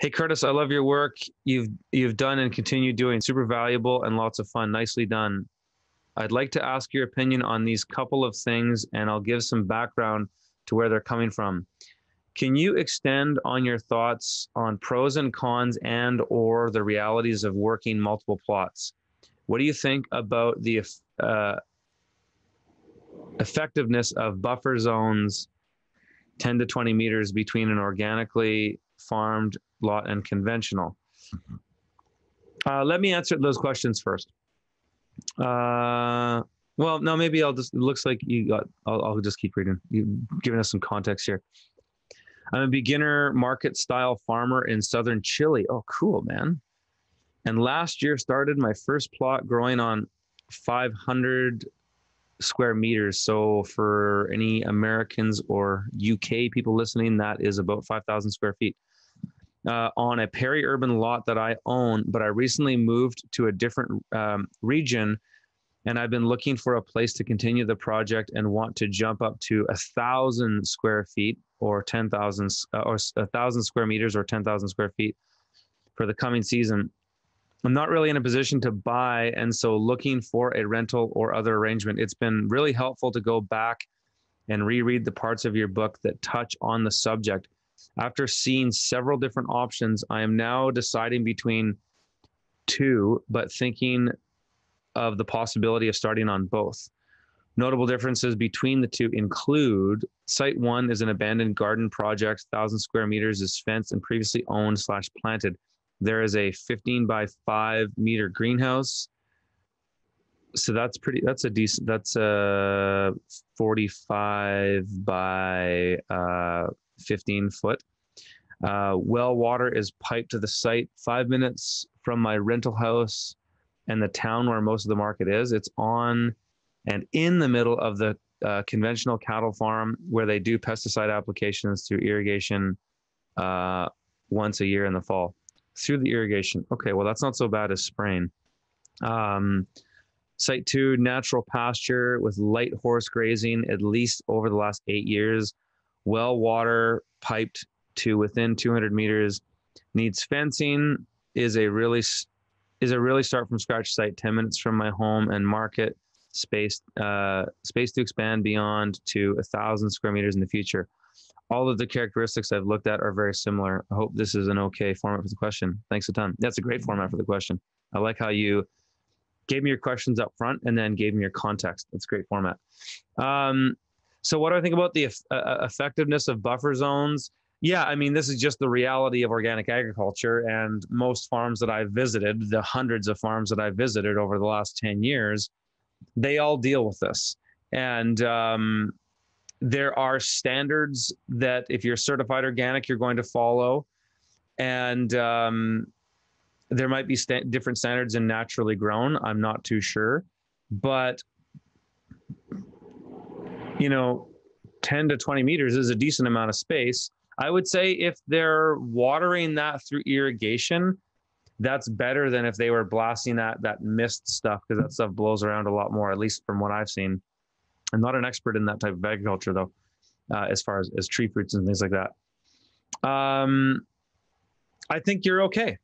Hey, Curtis, I love your work. You've done and continue doing super valuable and lots of fun. Nicely done. I'd like to ask your opinion on these couple of things, and I'll give some background to where they're coming from. Can you extend on your thoughts on pros and cons and or the realities of working multiple plots? What do you think about the effectiveness of buffer zones 10 to 20 meters between an organically farmed lot and conventional? Let me answer those questions first. Well, no, maybe I'll just, it looks like you got, I'll just keep reading. You've given us some context here. I'm a beginner market style farmer in southern Chile. Oh, cool, man. And last year started my first plot growing on 500 square meters. So for any Americans or UK people listening, that is about 5,000 square feet. On a peri-urban lot that I own, but I recently moved to a different region, and I've been looking for a place to continue the project and want to jump up to 1,000 square feet or 10,000 or 1,000 square meters or 10,000 square feet for the coming season. I'm not really in a position to buy, and so looking for a rental or other arrangement. It's been really helpful to go back and reread the parts of your book that touch on the subject. After seeing several different options, I am now deciding between two, but thinking of the possibility of starting on both. Notable differences between the two include site one is an abandoned garden project, 1,000 square meters is fenced and previously owned / planted. There is a 15 by 5 meter greenhouse. So that's a decent, that's a 45 by 15 foot. Well water is piped to the site 5 minutes from my rental house and the town where most of the market is. It's on and in the middle of the conventional cattle farm where they do pesticide applications through irrigation once a year in the fall. Through the irrigation. Okay, well, that's not so bad as spraying. Site two, natural pasture with light horse grazing, at least over the last 8 years. Well water piped to within 200 meters. Needs fencing. Is a really start from scratch site, 10 minutes from my home and market. Space to expand beyond to 1,000 square meters in the future. All of the characteristics I've looked at are very similar. I hope this is an okay format for the question. Thanks a ton. That's a great format for the question. I like how you gave me your questions up front and then gave me your context. That's a great format. So what do I think about the effectiveness of buffer zones? Yeah, I mean, this is just the reality of organic agriculture, and most farms that I've visited, the hundreds of farms that I've visited over the last 10 years, they all deal with this. And there are standards that if you're certified organic, you're going to follow. And there might be different standards in naturally grown. I'm not too sure. But, 10 to 20 meters is a decent amount of space. I would say if they're watering that through irrigation, that's better than if they were blasting that mist stuff, because that stuff blows around a lot more, at least from what I've seen. I'm not an expert in that type of agriculture, though, as far as tree fruits and things like that. I think you're okay.